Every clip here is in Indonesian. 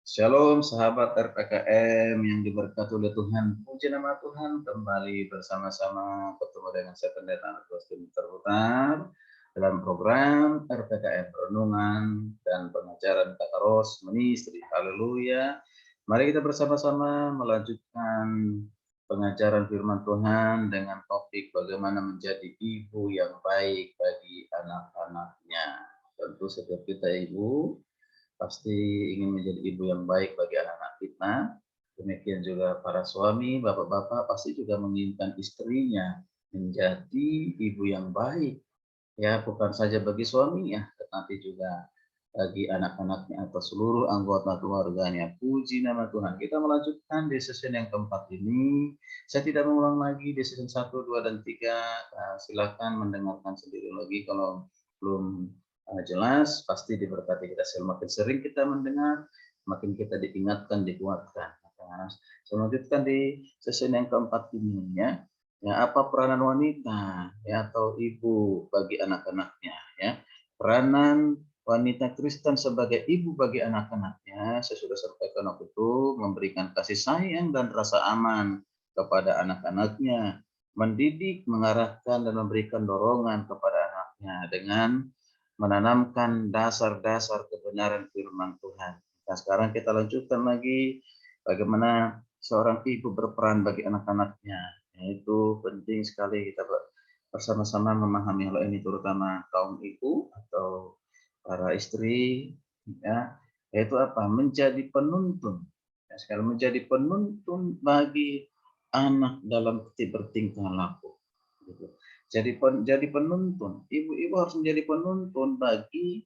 Shalom sahabat RPKM yang diberkati oleh Tuhan. Puji nama Tuhan, kembali bersama-sama bertemu dengan saya Pendeta Agustin Terputar dalam program RPKM Renungan dan Pengajaran Kata Ros Ministry. Haleluya. Mari kita bersama-sama melanjutkan pengajaran firman Tuhan dengan topik bagaimana menjadi ibu yang baik bagi anak-anaknya. Tentu setiap kita ibu pasti ingin menjadi ibu yang baik bagi anak-anak kita. Demikian juga para suami, bapak-bapak pasti juga menginginkan istrinya menjadi ibu yang baik. Ya, bukan saja bagi suaminya, tetapi juga bagi anak-anaknya atau seluruh anggota keluarganya. Puji nama Tuhan. Kita melanjutkan di sesi yang keempat ini. Saya tidak mengulang lagi di sesi 1, 2, dan 3. Silakan mendengarkan sendiri lagi kalau belum jelas, pasti diberkati kita. Semakin sering kita mendengar, makin kita diingatkan, dikuatkan. Saya melanjutkan di sesi yang keempat ini ya. Ya, apa peranan wanita ya atau ibu bagi anak-anaknya ya. Peranan wanita Kristen sebagai ibu bagi anak-anaknya, saya sudah sampaikan waktu itu, memberikan kasih sayang dan rasa aman kepada anak-anaknya, mendidik, mengarahkan dan memberikan dorongan kepada anaknya dengan menanamkan dasar-dasar kebenaran firman Tuhan. Nah, sekarang kita lanjutkan lagi bagaimana seorang ibu berperan bagi anak-anaknya. Itu penting sekali kita bersama-sama memahami hal ini, terutama kaum ibu atau para istri, ya, yaitu apa? Menjadi penuntun. Ya, sekali menjadi penuntun bagi anak dalam bertingkah laku. Gitu. Jadi penuntun. Ibu-ibu harus menjadi penuntun bagi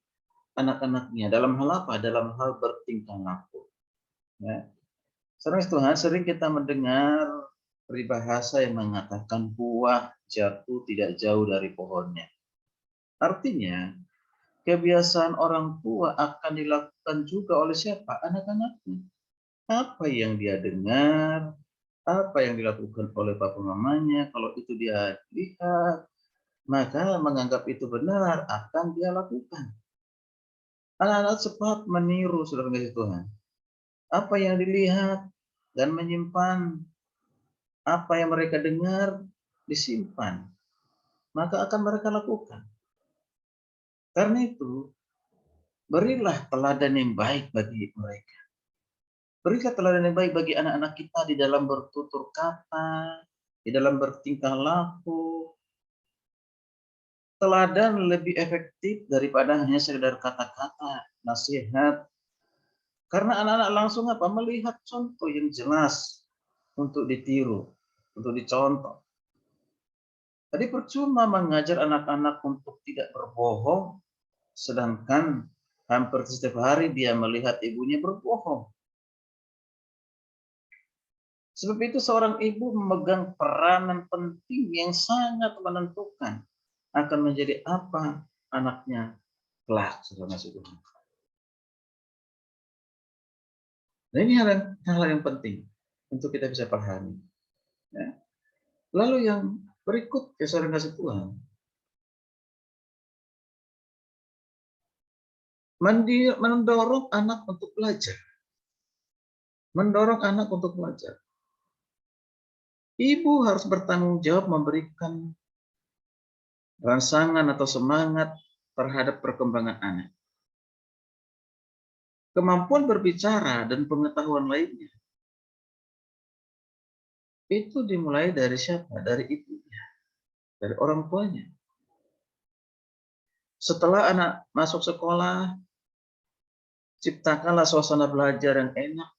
anak-anaknya dalam hal apa? Dalam hal bertingkah laku. Ya. Tuhan, sering kita mendengar peribahasa yang mengatakan buah jatuh tidak jauh dari pohonnya. Artinya, kebiasaan orang tua akan dilakukan juga oleh siapa? Anak-anaknya. Apa yang dia dengar, apa yang dilakukan oleh papa mamanya, kalau itu dia lihat, maka menganggap itu benar akan dia lakukan. Anak-anak cepat meniru, saudara kasih Tuhan. Apa yang dilihat dan menyimpan apa yang mereka dengar disimpan, maka akan mereka lakukan. Karena itu, berilah teladan yang baik bagi mereka. Berilah teladan yang baik bagi anak-anak kita di dalam bertutur kata, di dalam bertingkah laku. Teladan lebih efektif daripada hanya sekedar kata-kata, nasihat. Karena anak-anak langsung apa? Melihat contoh yang jelas untuk ditiru, untuk dicontoh. Tadi percuma mengajar anak-anak untuk tidak berbohong, sedangkan hampir setiap hari dia melihat ibunya berbohong. Sebab itu seorang ibu memegang peranan penting yang sangat menentukan akan menjadi apa anaknya kelak, saudara Tuhan. Nah, ini hal yang penting untuk kita bisa pahami. Ya. Lalu yang berikut, saudara kasih Tuhan, mendorong anak untuk belajar. Mendorong anak untuk belajar. Ibu harus bertanggung jawab memberikan rangsangan atau semangat terhadap perkembangan anak. Kemampuan berbicara dan pengetahuan lainnya itu dimulai dari siapa? Dari ibunya, dari orang tuanya. Setelah anak masuk sekolah, ciptakanlah suasana belajar yang enak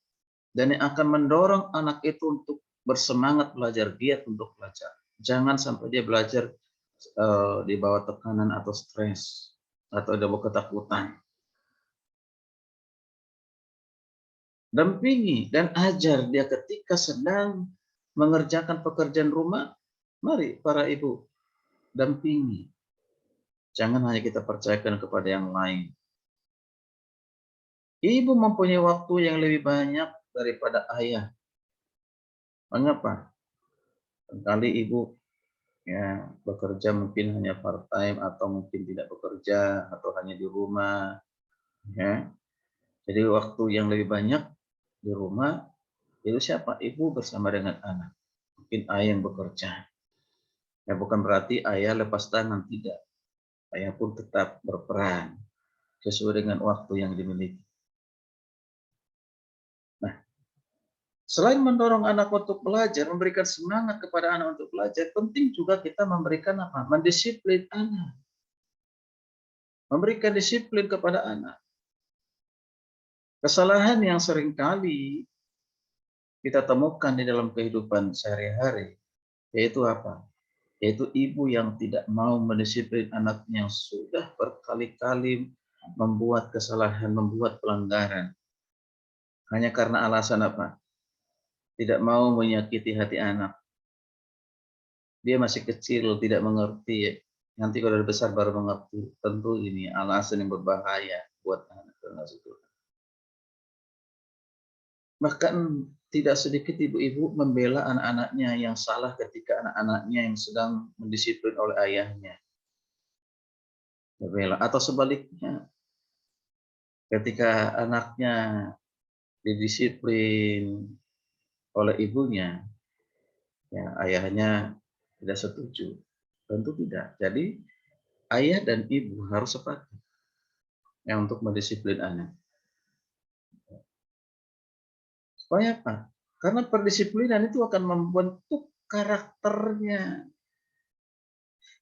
dan yang akan mendorong anak itu untuk bersemangat belajar, giat untuk belajar. Jangan sampai dia belajar di bawah tekanan atau stres atau di bawah ketakutan. Dampingi dan ajar dia ketika sedang mengerjakan pekerjaan rumah. Mari para ibu, dampingi. Jangan hanya kita percayakan kepada yang lain. Ibu mempunyai waktu yang lebih banyak daripada ayah. Mengapa? Kali ibu ya bekerja mungkin hanya part time atau mungkin tidak bekerja atau hanya di rumah, ya. Jadi waktu yang lebih banyak di rumah, itu siapa? Ibu bersama dengan anak. Mungkin ayah yang bekerja. Ya bukan berarti ayah lepas tangan, tidak. Ayah pun tetap berperan sesuai dengan waktu yang dimiliki. Nah, selain mendorong anak untuk belajar, memberikan semangat kepada anak untuk belajar, penting juga kita memberikan apa? Mendisiplin anak. Memberikan disiplin kepada anak. Kesalahan yang seringkali kita temukan di dalam kehidupan sehari-hari, yaitu apa? Yaitu ibu yang tidak mau mendisiplin anaknya yang sudah berkali-kali membuat kesalahan, membuat pelanggaran. Hanya karena alasan apa? Tidak mau menyakiti hati anak. Dia masih kecil, tidak mengerti. Nanti kalau udah besar baru mengerti. Tentu ini alasan yang berbahaya buat anak. Bahkan tidak sedikit ibu-ibu membela anak-anaknya yang salah ketika anak-anaknya yang sedang mendisiplin oleh ayahnya. Membela. Atau sebaliknya, ketika anaknya didisiplin oleh ibunya, ya ayahnya tidak setuju. Tentu tidak. Jadi ayah dan ibu harus sepakat ya, untuk mendisiplin anak. Supaya apa? Karena pendisiplinan itu akan membentuk karakternya.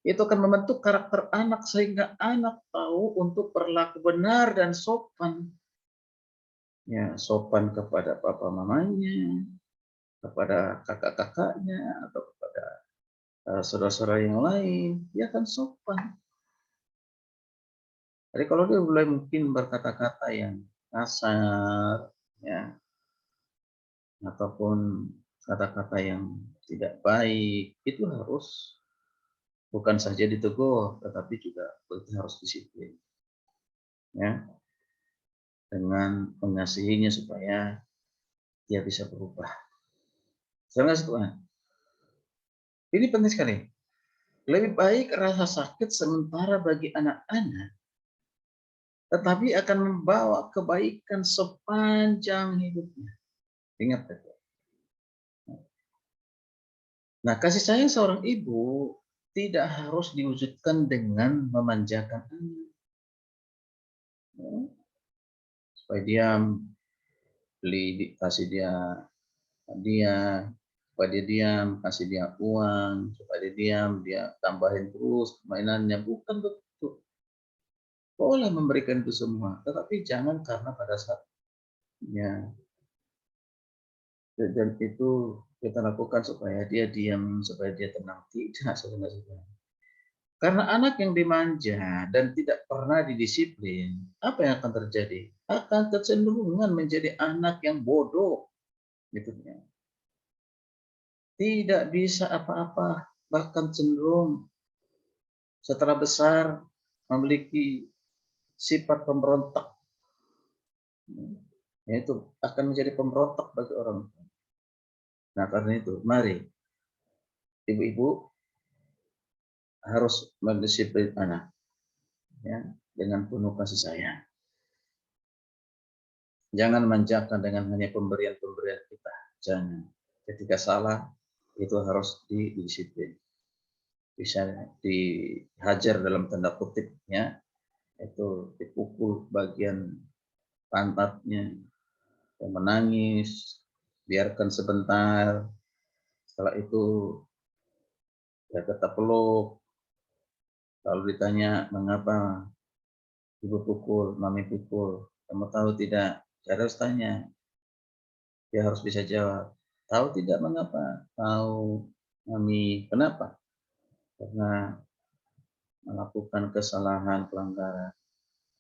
Itu akan membentuk karakter anak sehingga anak tahu untuk berlaku benar dan sopan. Ya, sopan kepada papa mamanya, kepada kakak-kakaknya, atau kepada saudara-saudara yang lain, dia akan sopan. Jadi kalau dia mulai mungkin berkata-kata yang kasar, ya, ataupun kata-kata yang tidak baik, itu harus bukan saja ditegur, tetapi juga harus disiplin, ya, dengan mengasihinya supaya dia bisa berubah. Saya ngasih Tuhan. Ini penting sekali. Lebih baik rasa sakit sementara bagi anak-anak, tetapi akan membawa kebaikan sepanjang hidupnya. Ingat itu. Nah, kasih sayang seorang ibu tidak harus diwujudkan dengan memanjakan anak. Ya, supaya dia kasih dia hadiah, supaya dia diam, kasih dia uang, supaya dia diam, dia tambahin terus mainannya. Bukan betul. Boleh memberikan itu semua, tetapi jangan karena pada saat ya, dan itu kita lakukan supaya dia diam, supaya dia tenang. Tidak sebenarnya. Karena anak yang dimanja dan tidak pernah didisiplin, apa yang akan terjadi? Akan kecenderungan menjadi anak yang bodoh. Gitu ya. Tidak bisa apa-apa, bahkan cenderung setelah besar memiliki sifat pemberontak. Yaitu akan menjadi pemberontak bagi orang tua. Nah, karena itu, mari ibu-ibu harus mendisiplin anak, ya, dengan penuh kasih sayang. Jangan manjakan dengan hanya pemberian-pemberian kita. Jangan. Ketika salah, itu harus didisiplin. Bisa dihajar dalam tanda kutip, ya, itu dipukul bagian pantatnya, menangis, biarkan sebentar. Setelah itu ya tetap peluk. Lalu ditanya, mengapa ibu pukul, mami pukul? Kamu tahu tidak? Saya harus tanya. Dia harus bisa jawab. Tahu tidak mengapa? Tahu, mami. Kenapa? Karena melakukan kesalahan, pelanggaran.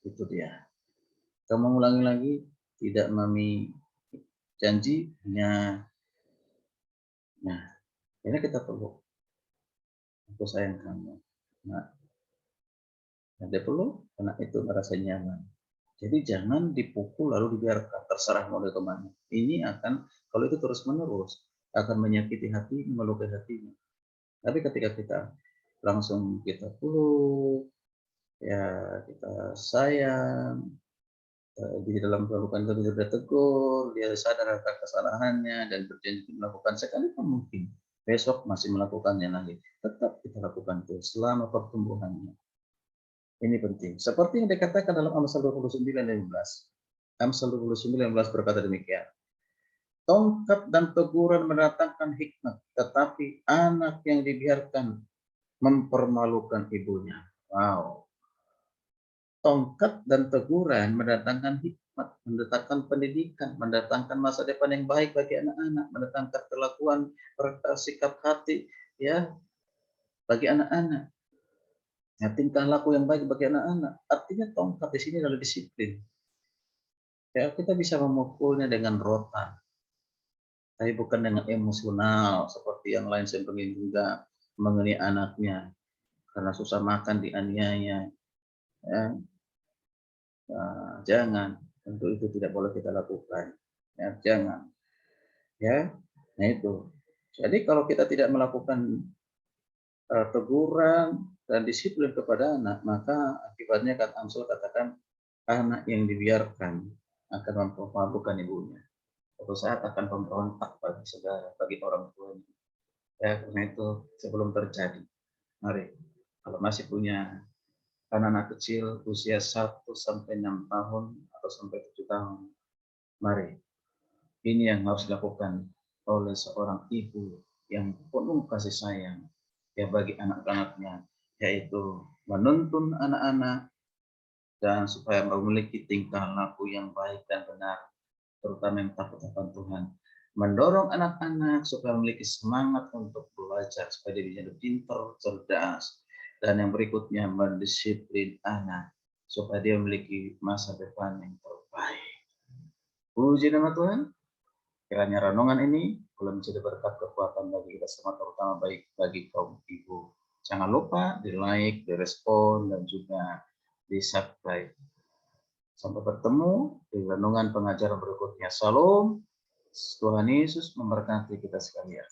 Itu dia. Kamu ulangi lagi? Tidak, mami. Janji? Nah, ini kita perlu. Aku sayang kamu. Nah, dia perlu karena itu merasa nyaman. Jadi jangan dipukul lalu dibiarkan terserah mau dia kemana. Ini akan, kalau itu terus menerus, akan menyakiti hati, melukai hatinya. Tapi ketika kita langsung kita peluk, ya kita sayang, kita Di dalam melakukan itu sudah tegur, dia sadar akan kesalahannya dan berjanji melakukan sekalipun mungkin besok masih melakukannya lagi. Tetap kita lakukan terus selama pertumbuhannya. Ini penting. Seperti yang dikatakan dalam Amsal 29:15. Amsal 29:15 berkata demikian. Tongkat dan teguran mendatangkan hikmat, tetapi anak yang dibiarkan mempermalukan ibunya. Wow. Tongkat dan teguran mendatangkan hikmat, mendatangkan pendidikan, mendatangkan masa depan yang baik bagi anak-anak, mendatangkan kelakuan, sikap hati, ya, bagi anak-anak. Ya, tingkah laku yang baik bagi anak-anak. Artinya tongkat di sini adalah disiplin. Ya, kita bisa memukulnya dengan rotan, tapi bukan dengan emosional seperti yang lain seperti juga mengenai anaknya karena susah makan dianiaya. Ya, jangan, tentu itu tidak boleh kita lakukan. Ya, jangan. Ya, nah itu. Jadi kalau kita tidak melakukan teguran dan disiplin kepada anak, maka akibatnya kata Amsal katakan anak yang dibiarkan akan mempermalukan ibunya. Suatu saat akan pemberontak bagi saudara, bagi orang tuanya. Ya, karena itu sebelum terjadi, mari kalau masih punya anak-anak kecil usia 1 sampai 6 tahun atau sampai 7 tahun, mari ini yang harus dilakukan oleh seorang ibu yang penuh kasih sayang ya bagi anak-anaknya, yaitu menuntun anak-anak dan supaya memiliki tingkah laku yang baik dan benar, terutama yang takut akan Tuhan. Mendorong anak-anak supaya memiliki semangat untuk belajar, supaya dia menjadi pintar, cerdas, dan yang berikutnya mendisiplin anak supaya dia memiliki masa depan yang terbaik. Puji nama Tuhan. Kiranya renungan ini boleh menjadi berkat kekuatan bagi kita semua, terutama baik bagi kaum ibu. Jangan lupa di like, di respon, dan juga di subscribe. Sampai bertemu di renungan pengajaran berikutnya. Salam. Tuhan Yesus memberkati kita sekalian.